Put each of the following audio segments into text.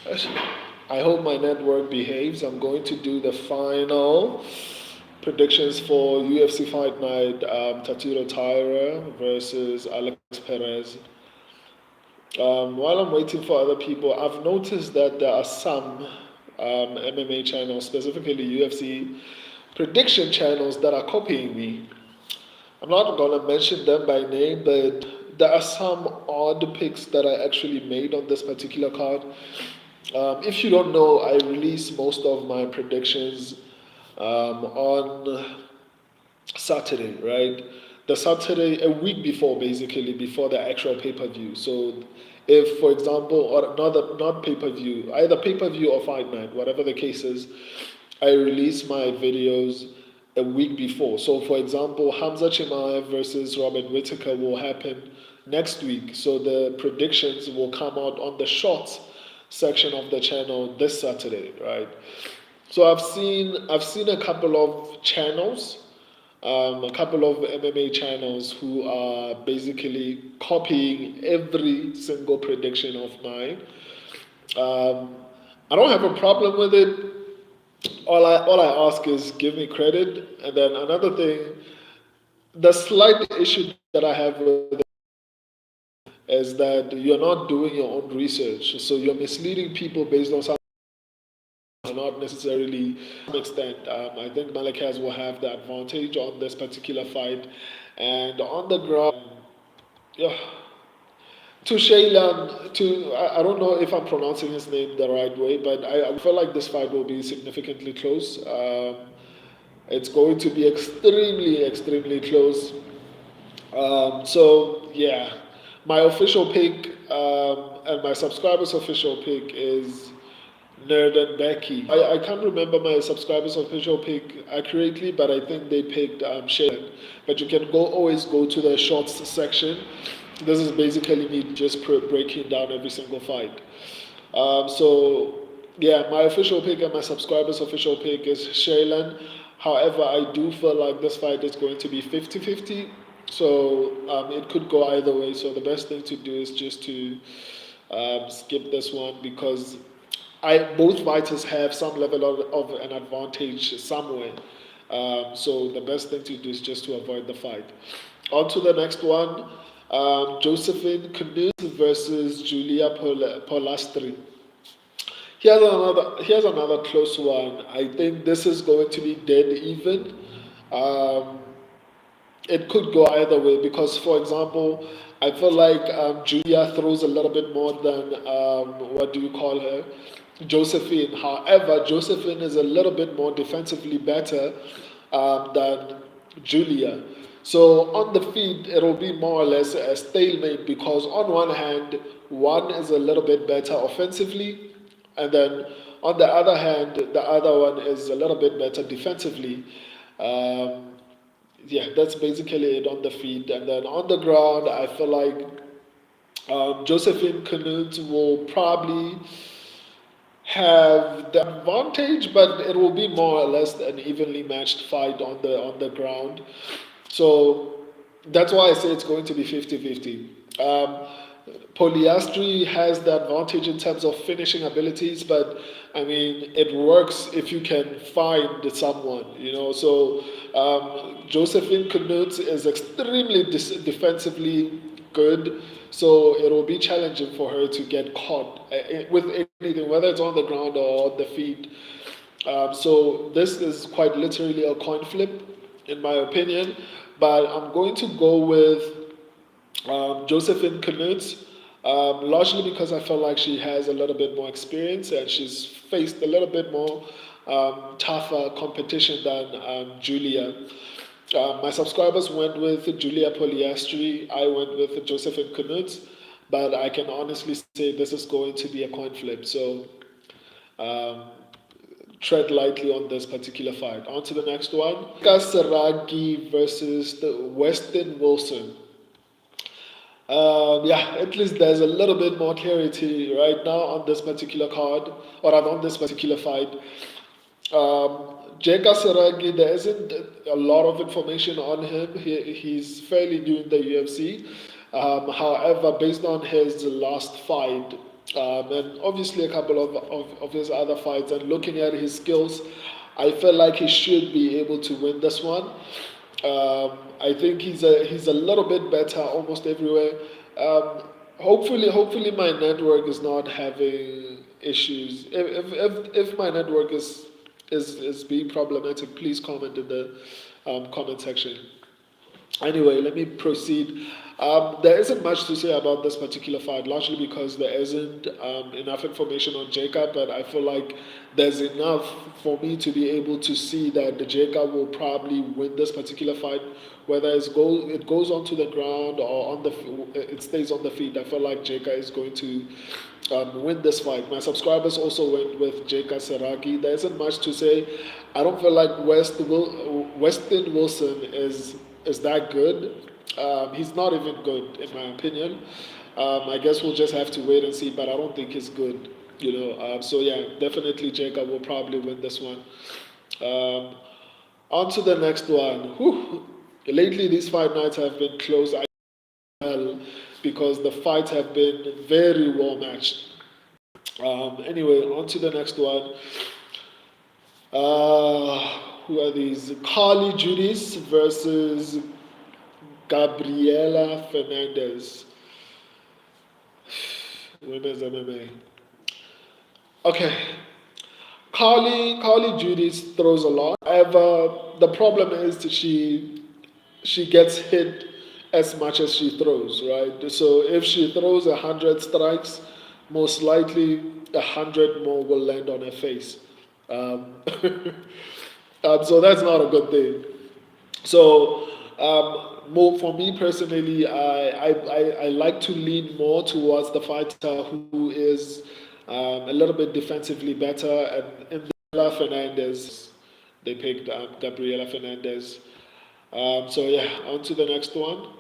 I hope my network behaves. I'm going to do the final predictions for UFC Fight Night, Tatsuro Taira versus Alex Perez. While I'm waiting for other people, I've noticed that there are some MMA channels, specifically UFC prediction channels, that are copying me. I'm not going to mention them by name, but there are some odd picks that I actually made on this particular card. If you don't know, I release most of my predictions on Saturday, right? The Saturday, a week before, basically, before the actual pay per view. So, if, for example, or not pay per view, either pay per view or fight night, whatever the case is, I release my videos a week before. So, for example, Hamza Chimaev versus Robert Whittaker will happen next week. So, the predictions will come out on the shorts section of the channel this Saturday, right? So I've seen a couple of channels, a couple of MMA channels who are basically copying every single prediction of mine. Um, I don't have a problem with it. All I ask is give me credit. And then another thing, the slight issue that I have with it is that you're not doing your own research. So you're misleading people based on something not necessarily to some extent. I think Malakaz will have the advantage on this particular fight. And on the ground, yeah, to Shaylan, I don't know if I'm pronouncing his name the right way, but I feel like this fight will be significantly close. It's going to be extremely, extremely close. So yeah, my official pick and my subscribers' official pick is Nerd and Becky. I can't remember my subscribers' official pick accurately, but I think they picked Shaylan. But you can always go to the shorts section. This is basically me just breaking down every single fight. So yeah, my official pick and my subscribers' official pick is Shaylan. However, I do feel like this fight is going to be 50-50. So it could go either way. So the best thing to do is just to skip this one because both fighters have some level of an advantage somewhere. So the best thing to do is just to avoid the fight. On to the next one. Josephine Knut versus Julia Polastri. Here's another close one. I think this is going to be dead even. Um, it could go either way because, for example, I feel like Julia throws a little bit more than what do you call her, Josephine. However, Josephine is a little bit more defensively better than Julia. So on the feet, it'll be more or less a stalemate because on one hand, one is a little bit better offensively, and then on the other hand, the other one is a little bit better defensively. Um, yeah, that's basically it on the feet. And then on the ground, I feel like Josephine Knut will probably have the advantage, but it will be more or less an evenly matched fight on the ground. So that's why I say it's going to be 50-50. Polyastry has the advantage in terms of finishing abilities, but I mean, it works if you can find someone, you know. So Josephine Knut is extremely defensively good, so it will be challenging for her to get caught with anything, whether it's on the ground or on the feet. So this is quite literally a coin flip, in my opinion. But I'm going to go with Josephine Knut, largely because I feel like she has a little bit more experience and she's faced a little bit more tougher competition than Julia. My subscribers went with Julia Polyastri. I went with Josephine Knut, but I can honestly say this is going to be a coin flip. So um, tread lightly on this particular fight. On to the next one. Kasaragi versus the Weston Wilson. Yeah, at least there's a little bit more clarity right now on this particular card, or rather on this particular fight. Jeka Saragi, there isn't a lot of information on him. He's fairly new in the UFC. However, based on his last fight, and obviously a couple of his other fights. And looking at his skills, I feel like he should be able to win this one. I think he's a little bit better almost everywhere. Hopefully my network is not having issues. If my network is being problematic, please comment in the comment section. Anyway, let me proceed. There isn't much to say about this particular fight, largely because there isn't enough information on Jacob, but I feel like there's enough for me to be able to see that the Jacob will probably win this particular fight, whether it goes onto the ground or it stays on the feet. I feel like Jacob is going to win this fight. My subscribers also went with Jacob Seragi. There isn't much to say. I don't feel like Weston Wilson is that good. He's not even good, in my opinion. I guess we'll just have to wait and see, but I don't think he's good. So yeah, definitely Jacob will probably win this one. Um, on to the next one. Whew. Lately, these fight nights have been close. I can tell because the fights have been very well matched. Anyway, on to the next one. Who are these? Carly Judis versus Gabriela Fernandez. Women's MMA. Okay. Carly Judis throws a lot. However, the problem is that she gets hit as much as she throws, right? So if she throws 100 strikes, most likely 100 more will land on her face. Um, so that's not a good thing. So, more for me personally, I like to lean more towards the fighter who is a little bit defensively better. And in Gabriela Fernandez, they picked Gabriela Fernandez. So yeah, on to the next one.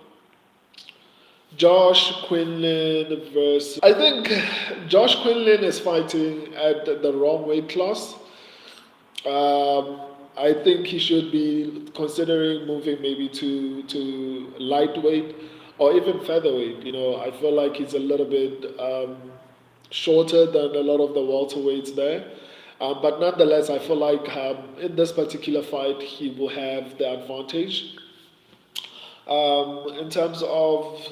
Josh Quinlan versus. I think Josh Quinlan is fighting at the wrong weight class. Um, I think he should be considering moving maybe to lightweight or even featherweight. I feel like he's a little bit shorter than a lot of the welterweights there. But nonetheless, I feel like in this particular fight, he will have the advantage. In terms of,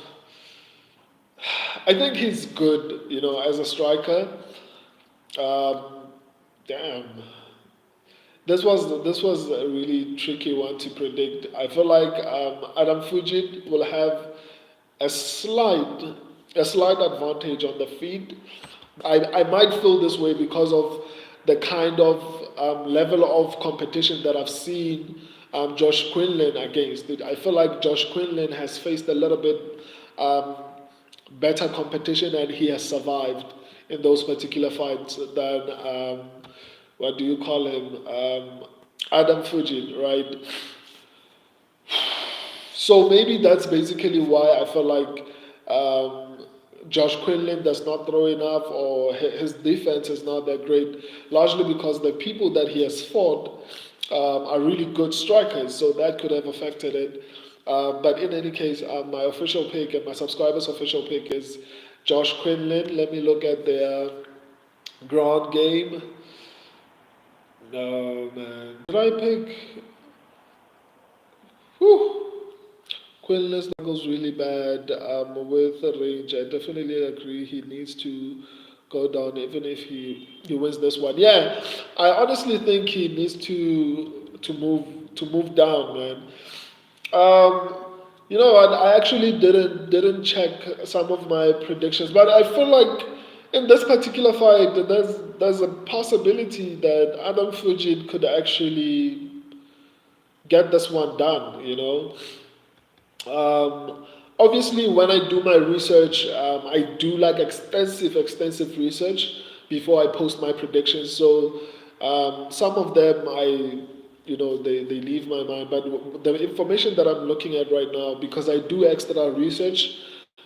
I think he's good, as a striker. Um, Damn. This was a really tricky one to predict. I feel like Adam Fujit will have a slight a slight advantage on the feet. I might feel this way because of the kind of level of competition that I've seen Josh Quinlan against. I feel like Josh Quinlan has faced a little bit um, better competition and he has survived in those particular fights than what do you call him? Adam Fujin, right? So maybe that's basically why I feel like Josh Quinlan does not throw enough or his defense is not that great, largely because the people that he has fought are really good strikers, so that could have affected it. But in any case, my official pick and my subscribers' official pick is Josh Quinlan. Let me look at their ground game. No, man. Did I pick? Whew. Quinlan struggles really bad with the range. I definitely agree. He needs to go down, even if he wins this one. Yeah, I honestly think he needs to move down, man. Um, you know what? I actually didn't check some of my predictions, but I feel like in this particular fight, there's a possibility that Adam Fujit could actually get this one done. Obviously, when I do my research, I do like extensive research before I post my predictions. So some of them they leave my mind. But the information that I'm looking at right now, because I do extra research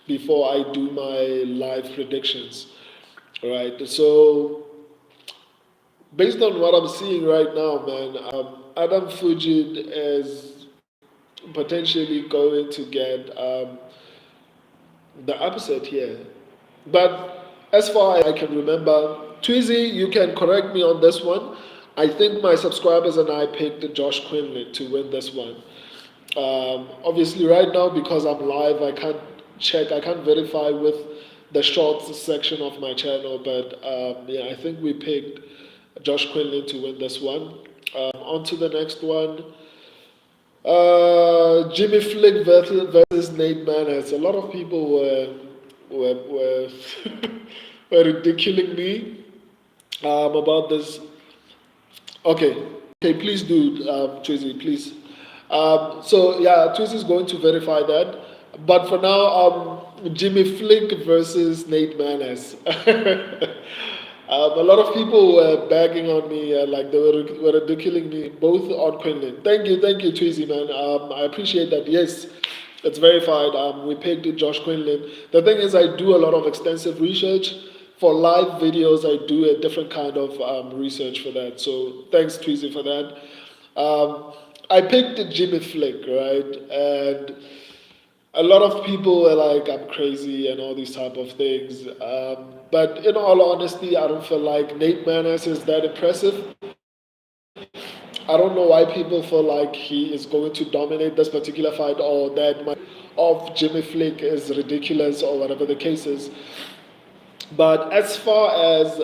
before I do my live predictions, right? So based on what I'm seeing right now, man, Adam Fujit is potentially going to get the upset here. But as far as I can remember, Tweezy, you can correct me on this one. I think my subscribers and I picked Josh Quinlan to win this one. Obviously, right now, because I'm live, I can't check, I can't verify with the shorts section of my channel, but yeah, I think we picked Josh Quinlan to win this one. On to the next one. Jimmy Flick versus Nate Manners. A lot of people were were ridiculing me about this. Okay, okay, please do, Tracy, please. So yeah, Tracy is going to verify that. But for now, Jimmy Flick versus Nate Manners. A lot of people were bagging on me, like they were ridiculing me, both on Quinlan. Thank you, Tracy, man. I appreciate that. Yes, it's verified. We picked Josh Quinlan. The thing is, I do a lot of extensive research. For live videos, I do a different kind of research for that. So thanks, Tweezy, for that. I picked Jimmy Flick, right? And a lot of people were like, I'm crazy and all these type of things. But in all honesty, I don't feel like Nate Manners is that impressive. I don't know why people feel like he is going to dominate this particular fight or that much of Jimmy Flick is ridiculous or whatever the case is. But as far as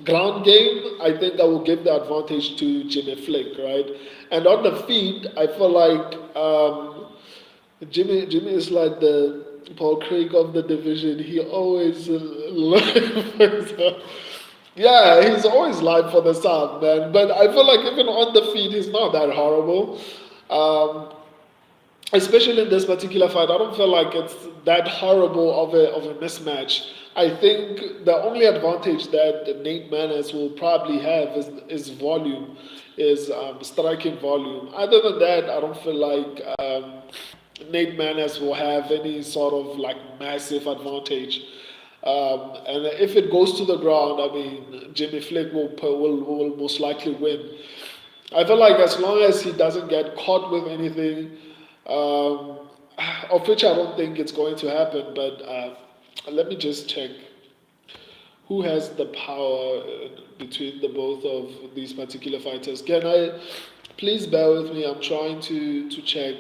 ground game, I think I will give the advantage to Jimmy Flick, right? And on the feet, I feel like Jimmy is like the Paul Craig of the division. He always yeah, he's always live for the sound, man. But I feel like even on the feet, he's not that horrible. Um, Especially in this particular fight, I don't feel like it's that horrible of a mismatch. I think the only advantage that Nate Manners will probably have is volume, is striking volume. Other than that, I don't feel like Nate Manners will have any sort of like massive advantage. And if it goes to the ground, I mean, Jimmy Flick will most likely win. I feel like as long as he doesn't get caught with anything, um, of which I don't think it's going to happen, but let me just check who has the power between the both of these particular fighters. Can I please bear with me? I'm trying to check.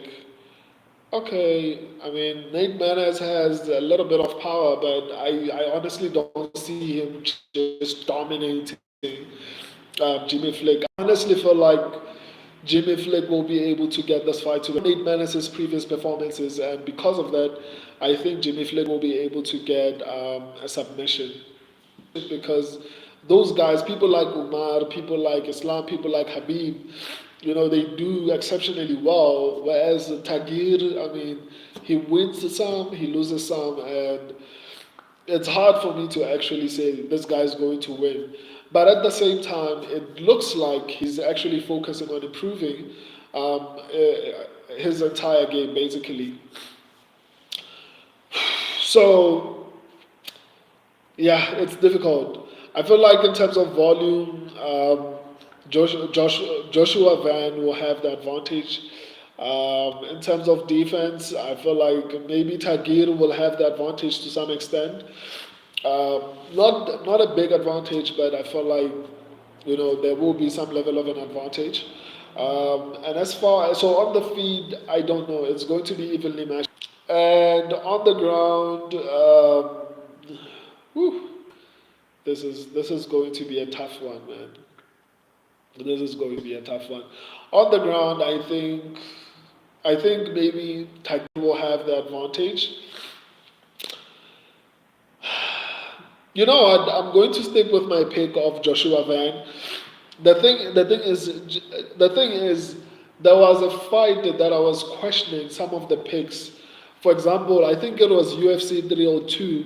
Okay, I mean Nate Manners has a little bit of power, but I honestly don't see him just dominating Jimmy Flick. I honestly feel like Jimmy Flick will be able to get this fight to Nate Manners' previous performances, and because of that, I think Jimmy Flick will be able to get a submission. Because those guys, people like Umar, people like Islam, people like Habib, they do exceptionally well. Whereas Tagir, I mean, he wins some, he loses some, and it's hard for me to actually say this guy's going to win. But at the same time, it looks like he's actually focusing on improving his entire game, basically. So, yeah, it's difficult. I feel like in terms of volume, Joshua Van will have the advantage. In terms of defense, I feel like maybe Tagir will have the advantage to some extent. Not a big advantage, but I feel like there will be some level of an advantage. And as far as so on the feed, I don't know. It's going to be evenly matched. And on the ground, whew, this is going to be a tough one, man. This is going to be a tough one. On the ground, I think maybe Tiger will have the advantage. You know what? I'm going to stick with my pick of Joshua Van. The thing is, there was a fight that I was questioning some of the picks. For example, I think it was UFC 302.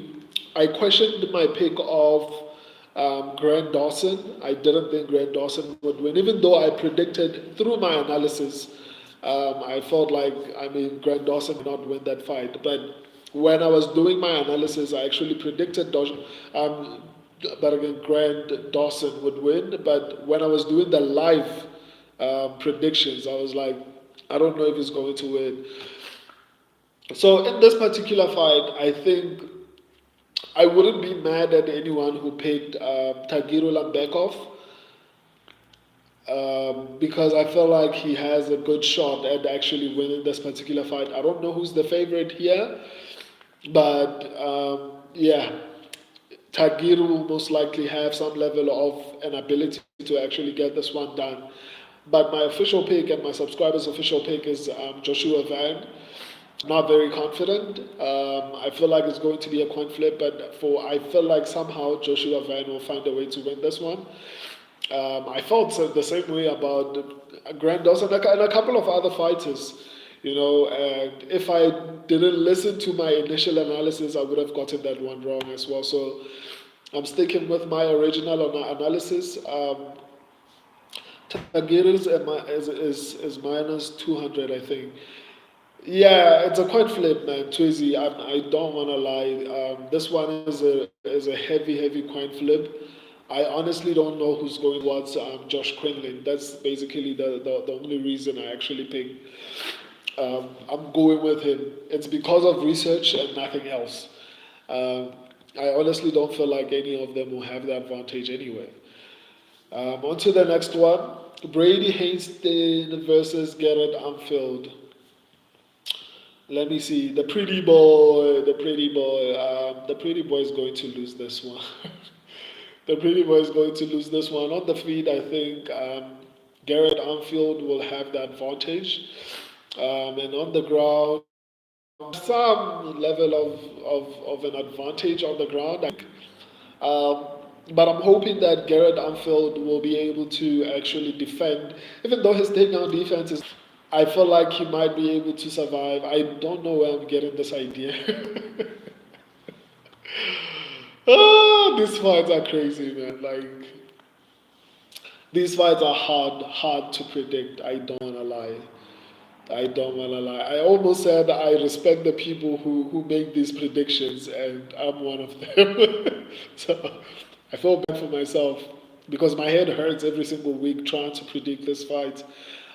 I questioned my pick of Grant Dawson. I didn't think Grant Dawson would win, even though I predicted through my analysis. I felt like, I mean, Grant Dawson would not win that fight. But when I was doing my analysis, I actually predicted but again, Grant Dawson would win. But when I was doing the live predictions, I was like, I don't know if he's going to win. So in this particular fight, I wouldn't be mad at anyone who picked Tagiru Lambekov, because I feel like he has a good shot at actually winning this particular fight. I don't know who's the favorite here, but yeah, Tagiru will most likely have some level of an ability to actually get this one done. But my official pick and my subscribers' official pick is Joshua Van. Not very confident. I feel like it's going to be a coin flip, but I feel like somehow Joshua Van will find a way to win this one. I felt the same way about Grant Dawson and a couple of other fighters. And if I didn't listen to my initial analysis, I would have gotten that one wrong as well. So I'm sticking with my original analysis. Tagiris is minus 200, I think. Yeah, it's a coin flip, man. Twizy, I don't want to lie. This one is a heavy coin flip. I honestly don't know who's going towards Josh Quinlan. That's basically the only reason I actually picked. I'm going with him. It's because of research and nothing else. Um, I honestly don't feel like any of them will have the advantage anyway. On to the next one. Brady Hastings versus Garrett Anfield. Let me see. The pretty boy is going to lose this one. The pretty boy is going to lose this one. On the feet, I think Garrett Anfield will have the advantage. And on the ground, some level of an advantage on the ground. Um, but I'm hoping that Garrett Anfield will be able to actually defend, even though his takedown defense is. I feel like he might be able to survive. I don't know where I'm getting this idea. These fights are crazy, man. Like these fights are hard to predict. I don't wanna lie. I don't wanna lie. I almost said I respect the people who make these predictions, and I'm one of them. So I feel bad for myself because my head hurts every single week trying to predict this fight.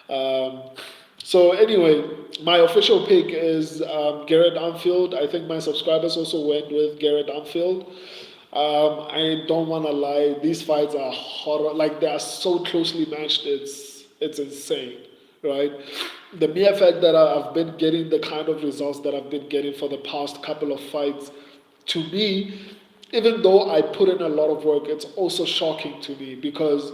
Um, so anyway, my official pick is Garrett Anfield. I think my subscribers also went with Garrett Anfield. I don't want to lie; these fights are horror. Like they are so closely matched. It's insane, right? The mere fact that I've been getting the kind of results that I've been getting for the past couple of fights, to me, even though I put in a lot of work, it's also shocking to me because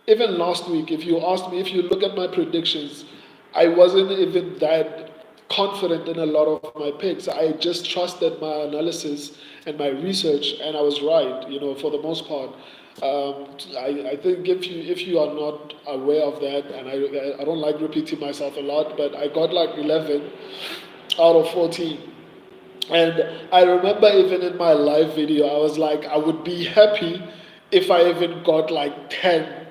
even last week, if you asked me, if you look at my predictions, I wasn't even that confident in a lot of my picks. I just trusted my analysis and my research, and I was right, for the most part. I think if you are not aware of that, and I don't like repeating myself a lot, but I got like 11 out of 14. And I remember even in my live video, I was like, I would be happy if I even got like 10.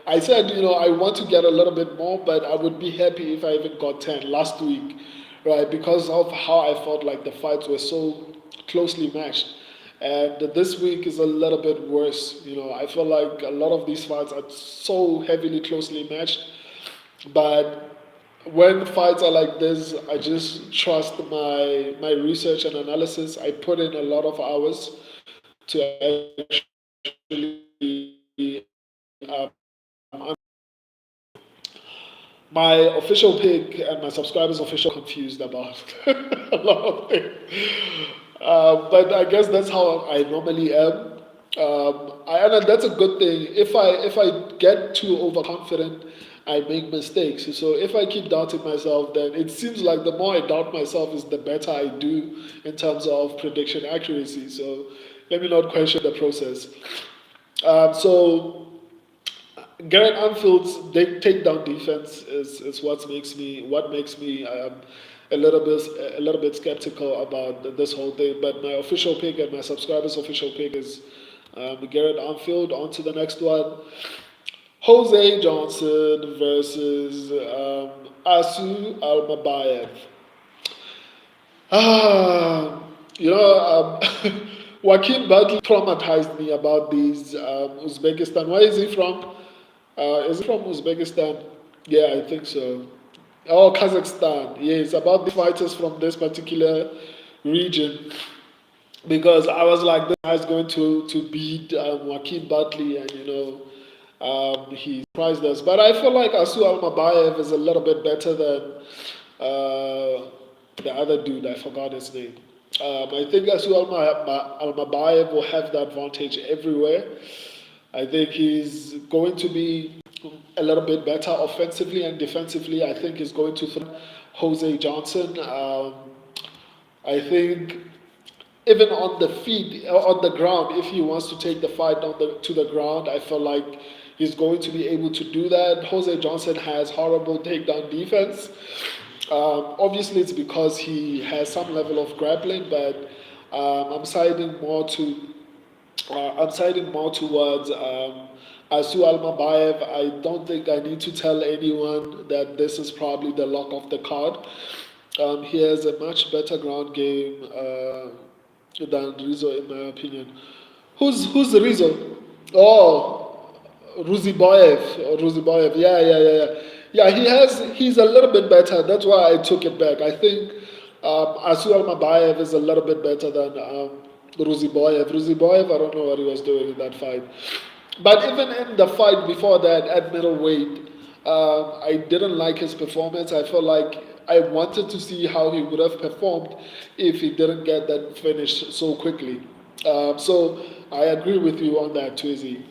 I said, I want to get a little bit more, but I would be happy if I even got 10 last week, right? Because of how I felt like the fights were so closely matched. And this week is a little bit worse. I feel like a lot of these fights are so heavily closely matched. But when fights are like this, I just trust my research and analysis. I put in a lot of hours to actually my official pick and my subscribers official confused about a lot of things. But I guess that's how I normally am. And that's a good thing. If I get too overconfident, I make mistakes. So if I keep doubting myself, then it seems like the more I doubt myself, is the better I do in terms of prediction accuracy. So let me not question the process. So Garrett Anfield's takedown defense is what makes me a little bit skeptical about this whole thing. But my official pick and my subscribers' official pick is Garrett Anfield. On to the next one. Jose Johnson versus Asu Almabayev. Ah, Joaquin Buckley traumatized me about these Uzbekistan. Where is he from? Is he from Uzbekistan? Yeah, I think so. Oh, Kazakhstan. Yeah, it's about the fighters from this particular region. because I was like, this guy's going to beat Joaquin Buckley, and he surprised us. But I feel like Asu Almabayev is a little bit better than the other dude. I forgot his name. I think Asu Almabayev will have the advantage everywhere. I think he's going to be a little bit better offensively and defensively. I think he's going to throw Jose Johnson. I think even on the feet, on the ground, if he wants to take the fight to the ground, I feel like he's going to be able to do that. Jose Johnson has horrible takedown defense. Obviously, it's because he has some level of grappling, but I'm siding more to I'm siding more towards Asu Almabayev. I don't think I need to tell anyone that this is probably the lock of the card. He has a much better ground game than Rizzo, in my opinion. Who's Rizzo? Oh, Ruziboyev. Yeah. Yeah, he's a little bit better. That's why I took it back. I think Asu Almabayev is a little bit better than Ruziboyev. Ruziboyev, I don't know what he was doing in that fight. But even in the fight before that, at middleweight, I didn't like his performance. I felt like I wanted to see how he would have performed if he didn't get that finish so quickly. So I agree with you on that, Twizy.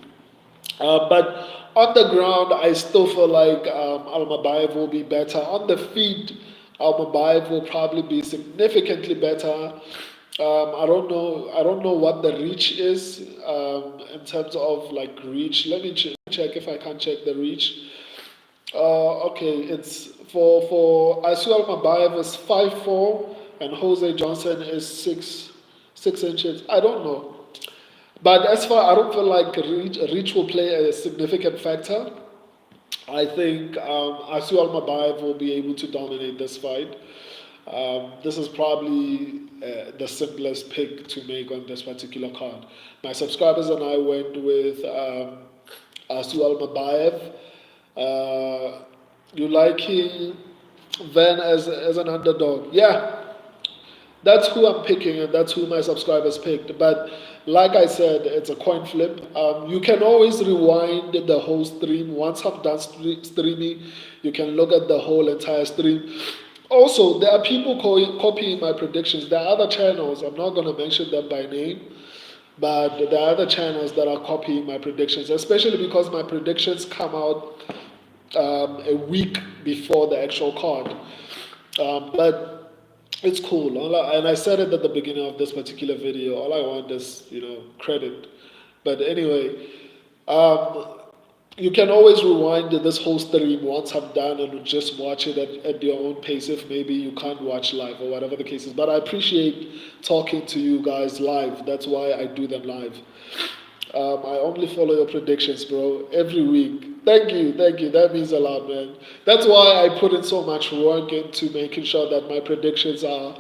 But on the ground, I still feel like Almabayev will be better. On the feet, Almabayev will probably be significantly better. I don't know. I don't know what the reach is in terms of like reach. Let me check if I can check the reach. Okay, it's for Asu Almabayev is 5'4", and Jose Johnson is 6 inches. I don't know. But as far, I don't feel like reach will play a significant factor. I think Asu Almabayev will be able to dominate this fight. This is probably the simplest pick to make on this particular card. My subscribers and I went with Asu Almabayev. You like him, Van as an underdog? Yeah, that's who I'm picking, and that's who my subscribers picked. But like I said, it's a coin flip. You can always rewind the whole stream. Once I'm done streaming, you can look at the whole entire stream. Also, there are people copying my predictions. There are other channels. I'm not going to mention them by name, but there are other channels that are copying my predictions, especially because my predictions come out a week before the actual card. But it's cool. And I said it at the beginning of this particular video. All I want is, credit. But anyway, um, you can always rewind this whole stream once I'm done and just watch it at your own pace if maybe you can't watch live or whatever the case is. But I appreciate talking to you guys live. That's why I do them live. I only follow your predictions, bro, every week. Thank you. That means a lot, man. That's why I put in so much work into making sure that my predictions are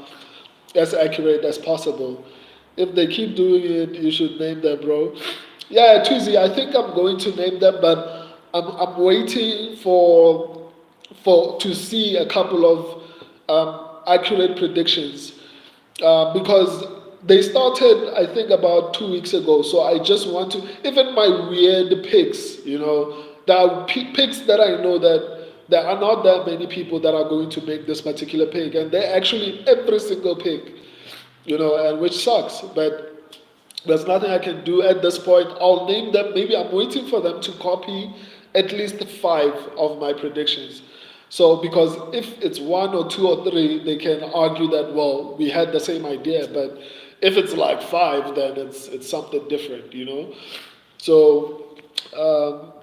as accurate as possible. If they keep doing it, you should name them, bro. Yeah, Twizy, I think I'm going to name them, but I'm waiting for to see a couple of accurate predictions because they started, I think, about 2 weeks ago. So I just want to, even my weird picks, there are picks that I know that there are not that many people that are going to make this particular pick, and they're actually every single pick, and which sucks. But there's nothing I can do at this point. I'll name them. Maybe I'm waiting for them to copy at least 5 of my predictions. So, because if it's 1 or 2 or 3, they can argue that, well, we had the same idea. But if it's like 5, then it's something different. So,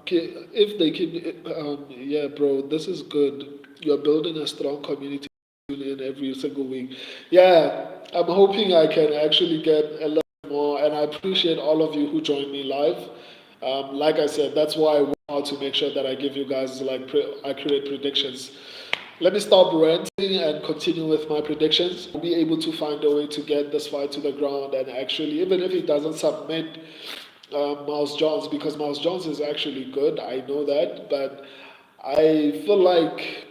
if they can, yeah, bro, this is good. You're building a strong community in every single week. Yeah, I'm hoping I can actually get a little more, and I appreciate all of you who joined me live. Like I said, that's why I want to make sure that I give you guys like accurate predictions. Let me stop ranting and continue with my predictions. We'll be able to find a way to get this fight to the ground, and actually, even if he doesn't submit Miles Jones, because Miles Jones is actually good, I know that, but I feel like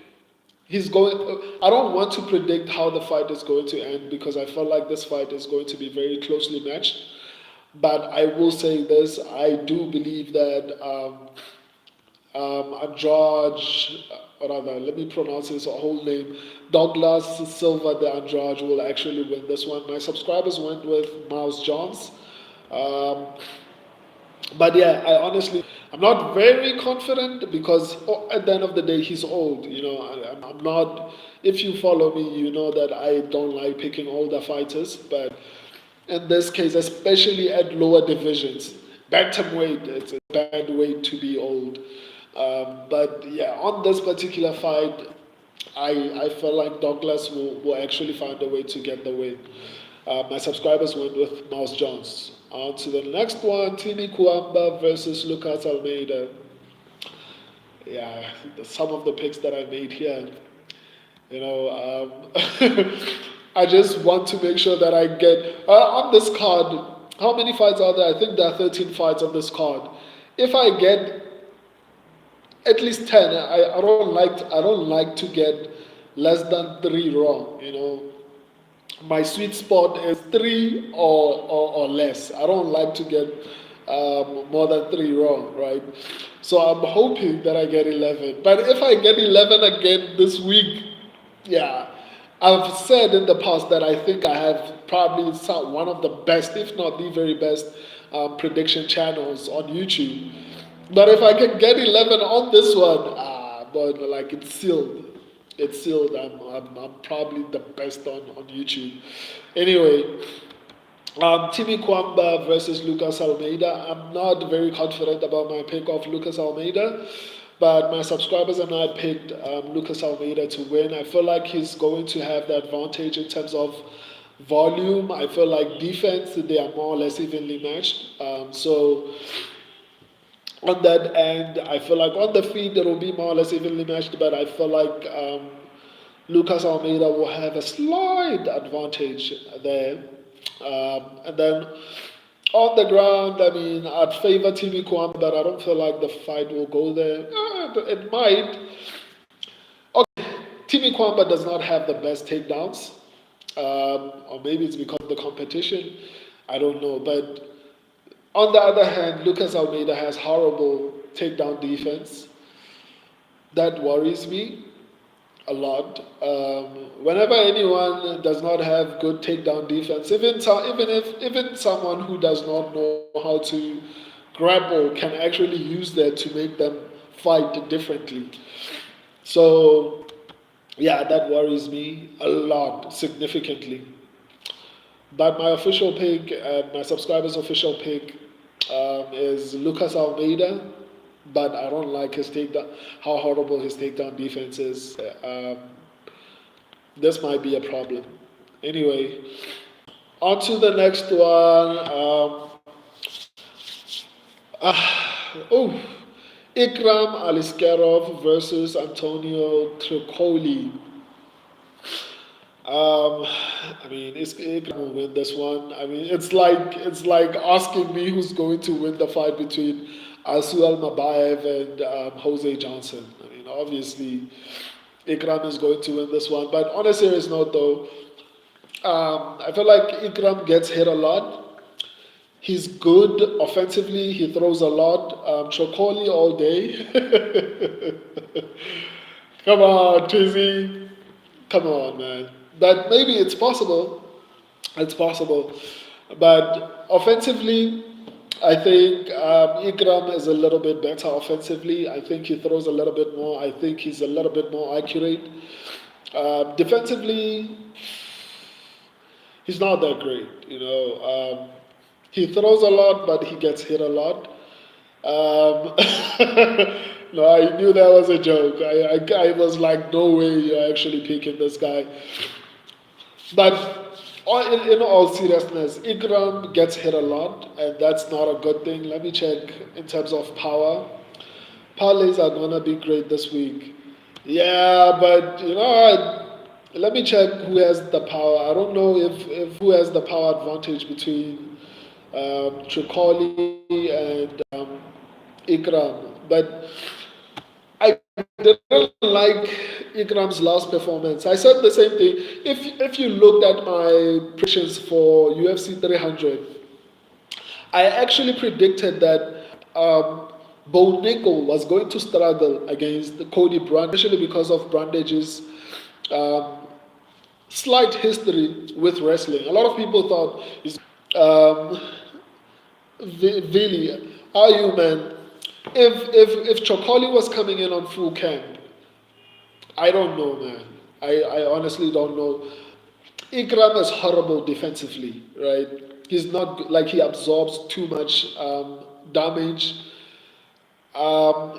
he's going. I don't want to predict how the fight is going to end because I feel like this fight is going to be very closely matched. But I will say this: I do believe that Andrade, or rather, let me pronounce his whole name, Douglas Silva de Andrade will actually win this one. My subscribers went with Miles Jones. Um, but yeah, I'm not very confident because at the end of the day, he's old. I'm not. If you follow me, you know that I don't like picking older fighters. But in this case, especially at lower divisions, bantamweight, it's a bad weight to be old. But yeah, on this particular fight, I feel like Douglas will actually find a way to get the win. My subscribers went with Miles Jones. On to the next one, Tini Kuamba versus Lucas Almeida. Yeah, some of the picks that I made here, I just want to make sure that I get on this card. How many fights are there? I think there are 13 fights on this card. If I get at least 10, I don't like to get less than three wrong. My sweet spot is three or less. I don't like to get more than three wrong, right? So I'm hoping that I get 11. But if I get 11 again this week, yeah, I've said in the past that I think I have probably one of the best, if not the very best, prediction channels on YouTube. But if I can get 11 on this one, but like it's sealed. It's sealed. I'm probably the best on YouTube. Anyway, Timmy Kwamba versus Lucas Almeida. I'm not very confident about my pick of Lucas Almeida, but my subscribers and I picked Lucas Almeida to win. I feel like he's going to have the advantage in terms of volume. I feel like defense, they are more or less evenly matched. So on that end, I feel like on the feet it will be more or less evenly matched, but I feel like Lucas Almeida will have a slight advantage there. And then on the ground, I mean, I'd favor Timmy Kwame, but I don't feel like the fight will go there. It might. Okay, Timmy Kwamba does not have the best takedowns, or maybe it's because of the competition. I don't know, but on the other hand, Lucas Almeida has horrible takedown defense. That worries me a lot. Whenever anyone does not have good takedown defense, even someone who does not know how to grapple can actually use that to make them fight differently. So yeah, that worries me a lot, significantly. But my official pick, my subscribers' official pick, is Lucas Almeida. But I don't like his takedown, how horrible his takedown defense is. This might be a problem. Anyway, on to the next one. Oh, Ikram Aliskerov versus Antonio Tricoli. I mean, Ikram will win this one. I mean, it's like asking me who's going to win the fight between Asuel Mabayev and Jose Johnson. I mean, obviously, Ikram is going to win this one. But on a serious note, though, I feel like Ikram gets hit a lot. He's good offensively. He throws a lot. Chokoli all day. Come on, Tizzy. Come on, man. But maybe it's possible. It's possible. But offensively, I think Ikram is a little bit better offensively. I think he throws a little bit more. I think he's a little bit more accurate. Defensively, he's not that great. He throws a lot, but he gets hit a lot. Um, no, I knew that was a joke. I was like, no way you're actually picking this guy. But in all seriousness, Ikram gets hit a lot, and that's not a good thing. Let me check in terms of power. Parlays are gonna be great this week. Yeah, but let me check who has the power. I don't know if who has the power advantage between Tricoli and Ikram, but I didn't like Ikram's last performance. I said the same thing. If you looked at my predictions for UFC 300, I actually predicted that Bo Nickel was going to struggle against Cody Brand, especially because of Brandage's um, slight history with wrestling. A lot of people thought, um, Vili, how are you, man? If Chokoli was coming in on full camp, I don't know, man. I honestly don't know. Ikram is horrible defensively, right? He's not like he absorbs too much damage.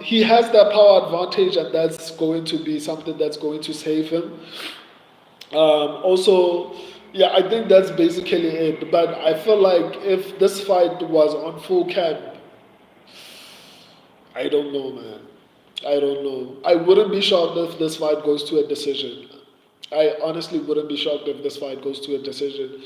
He has that power advantage, and that's going to be something that's going to save him. Also, yeah, I think that's basically it. But I feel like if this fight was on full camp, I don't know, man. I don't know. I wouldn't be shocked if this fight goes to a decision. I honestly wouldn't be shocked if this fight goes to a decision.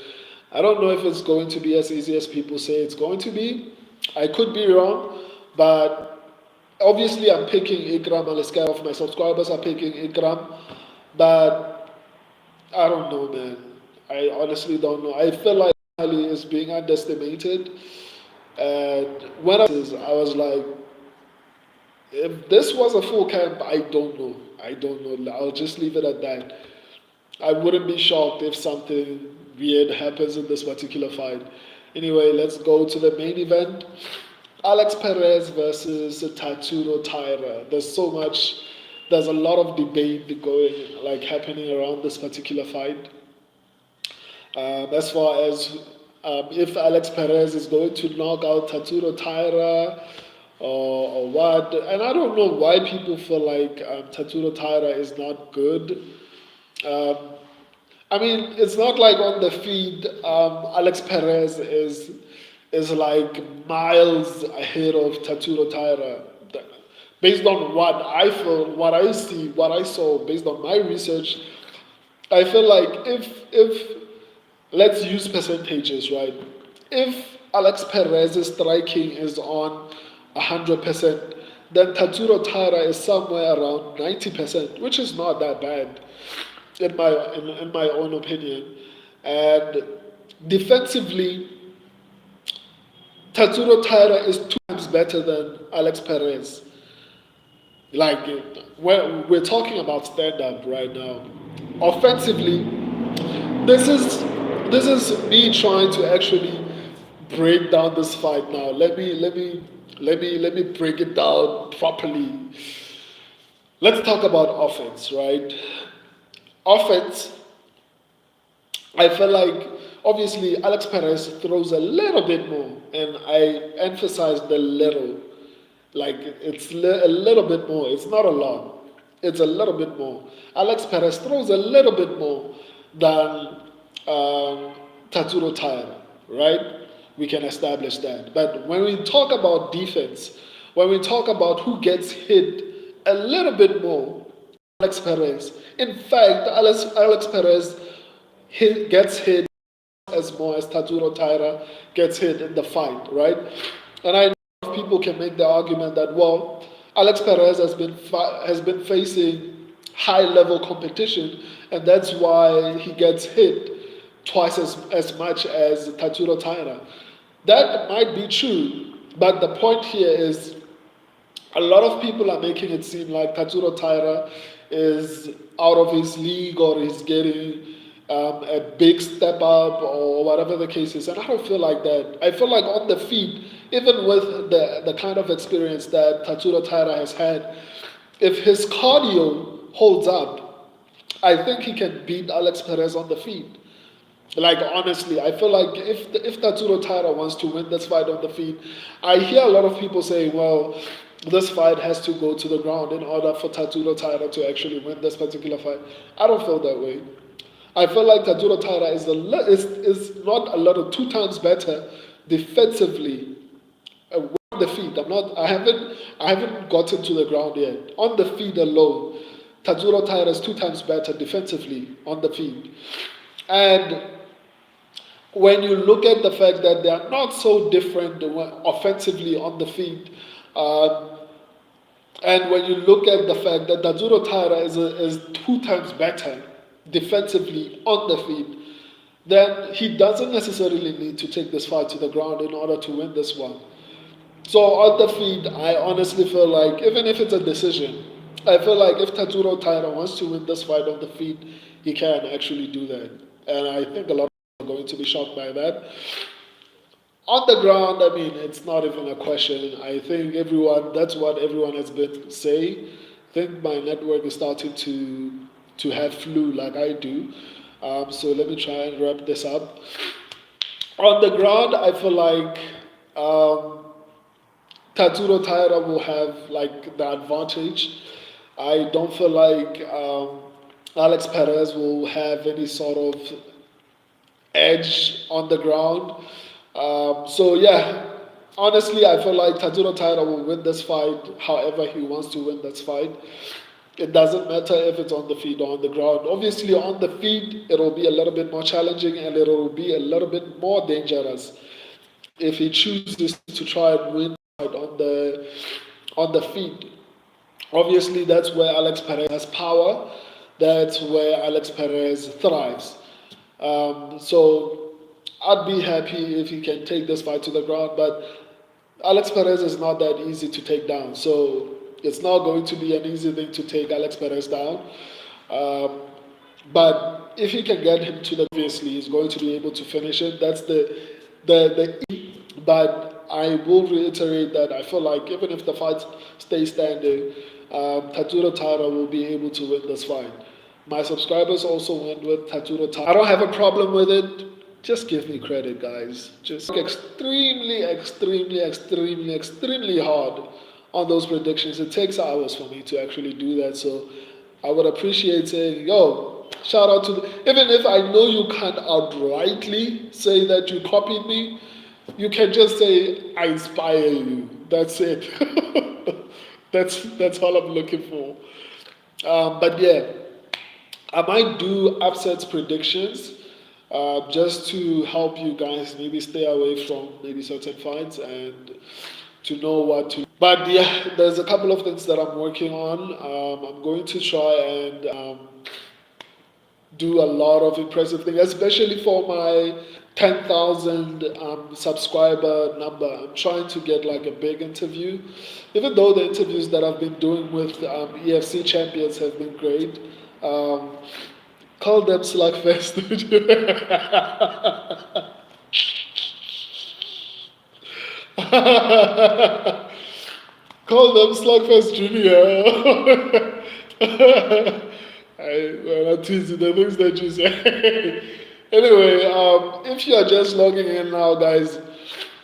I don't know if it's going to be as easy as people say it's going to be. I could be wrong, but obviously I'm picking Ikram Aliskov. My subscribers are picking Ikram, but I don't know, man. I honestly don't know. I feel like Ali is being underestimated, and I was like, if this was a full camp, I don't know. I don't know. I'll just leave it at that. I wouldn't be shocked if something weird happens in this particular fight. Anyway, let's go to the main event. Alex Perez versus Tatsuro Taira. There's a lot of debate going, like happening around this particular fight. As far as if Alex Perez is going to knock out Tatsuro Taira or what. And I don't know why people feel like Tatsuro Taira is not good. Um, I mean, it's not like on the feed, Alex Perez is like miles ahead of Tatsuro Taira. Based on what I feel, what I see, what I saw, based on my research, I feel like if let's use percentages, right? If Alex Perez's striking is on 100%, then Tatsuro Taira is somewhere around 90%, which is not that bad in my own opinion. And defensively, Tatsuro Taira is 2 times better than Alex Perez. Like we're talking about stand up right now. Offensively, this is this is me trying to actually break down this fight now. Let me break it down properly. Let's talk about offense, right? Offense, I feel like obviously Alex Perez throws a little bit more, and I emphasize the little. Like it's a little bit more. It's not a lot. It's a little bit more. Alex Perez throws a little bit more than Tatsuro Taira, right? We can establish that. But when we talk about defense, when we talk about who gets hit a little bit more, Alex Perez. In fact, Alex Perez gets hit as more as Tatsuro Taira gets hit in the fight, right? And I know people can make the argument that well, Alex Perez has been facing high level competition, and that's why he gets hit twice as much as Tatsuro Taira. That might be true, but the point here is a lot of people are making it seem like Tatsuro Taira is out of his league or he's getting a big step up or whatever the case is. And I don't feel like that. I feel like on the feet, even with the kind of experience that Tatsuro Taira has had, if his cardio holds up, I think he can beat Alex Perez on the feet. Like honestly, I feel like if Tatsuro Taira wants to win this fight on the feet, I hear a lot of people say, well, this fight has to go to the ground in order for Tatsuro Taira to actually win this particular fight. I don't feel that way. I feel like Tatsuro Taira is not a lot of 2 times better defensively on the feet. I haven't gotten to the ground yet. On the feet alone, Tatsuro Taira is 2 times better defensively on the feet. And when you look at the fact that they are not so different offensively on the feet, um, And when you look at the fact that Tatsuro Taira is 2 times better defensively on the feet, then he doesn't necessarily need to take this fight to the ground in order to win this one. So on the feet, I honestly feel like even if it's a decision, I feel like if Tatsuro Taira wants to win this fight on the feet, he can actually do that. And I think a lot of people are going to be shocked by that. On the ground, I mean, it's not even a question. I think that's what everyone has been saying. I think my network is starting to have flu like I do. So let me try and wrap this up. On the ground, I feel like Tatsuro Taira will have like the advantage. I don't feel like Alex Perez will have any sort of edge on the ground. So yeah, honestly, I feel like Tatsuro Taira will win this fight however he wants to win this fight. It doesn't matter if it's on the feet or on the ground. Obviously, on the feet, it'll be a little bit more challenging and it'll be a little bit more dangerous if he chooses to try and win on the feet. Obviously, that's where Alex Perez has power. That's where Alex Perez thrives. So I'd be happy if he can take this fight to the ground, but Alex Perez is not that easy to take down. So it's not going to be an easy thing to take Alex Perez down. Um, but if he can get him to the obviously he's going to be able to finish it. That's the but I will reiterate that I feel like even if the fight stays standing, Tatsuro Taira will be able to win this fight. My subscribers also went with Tatsuro Taira. I don't have a problem with it. Just give me credit, guys. Just work extremely hard on those predictions. It takes hours for me to actually do that. So I would appreciate saying, yo, shout out to even if I know you can't outrightly say that you copied me, you can just say I inspire you. That's it. That's all I'm looking for. But yeah, I might do upsets predictions just to help you guys maybe stay away from maybe certain fights and to know what to. But yeah, there's a couple of things that I'm working on. I'm going to try and do a lot of impressive things, especially for my 10,000 subscriber number. I'm trying to get like a big interview, even though the interviews that I've been doing with EFC champions have been great. Um, Call them Slugfest. Call them Slugfest Junior. Well, not teasing the things that you say. Anyway, if you are just logging in now, guys,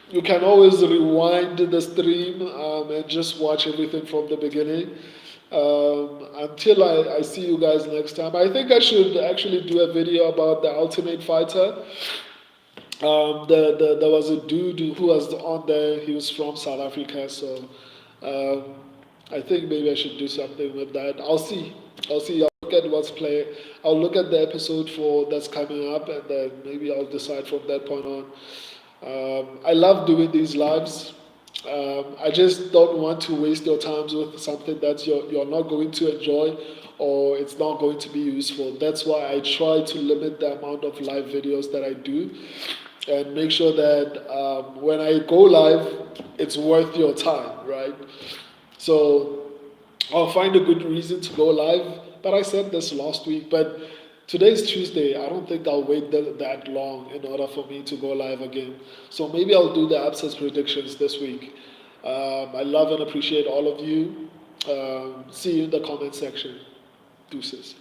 you can always rewind the stream and just watch everything from the beginning. Until I see you guys next time. I think I should actually do a video about the Ultimate Fighter. There was a dude who was on there. He was from South Africa, so um, I think maybe I should do something with that. I'll see. I'll see. I'll look at what's playing. I'll look at the episode for that's coming up, and then maybe I'll decide from that point on. I love doing these lives. I just don't want to waste your time with something that you're not going to enjoy or it's not going to be useful. That's why I try to limit the amount of live videos that I do and make sure that when I go live, it's worth your time, right? So I'll find a good reason to go live. But I said this last week, but today's Tuesday. I don't think I'll wait that long in order for me to go live again. So maybe I'll do the absence predictions this week. I love and appreciate all of you. See you in the comment section. Deuces.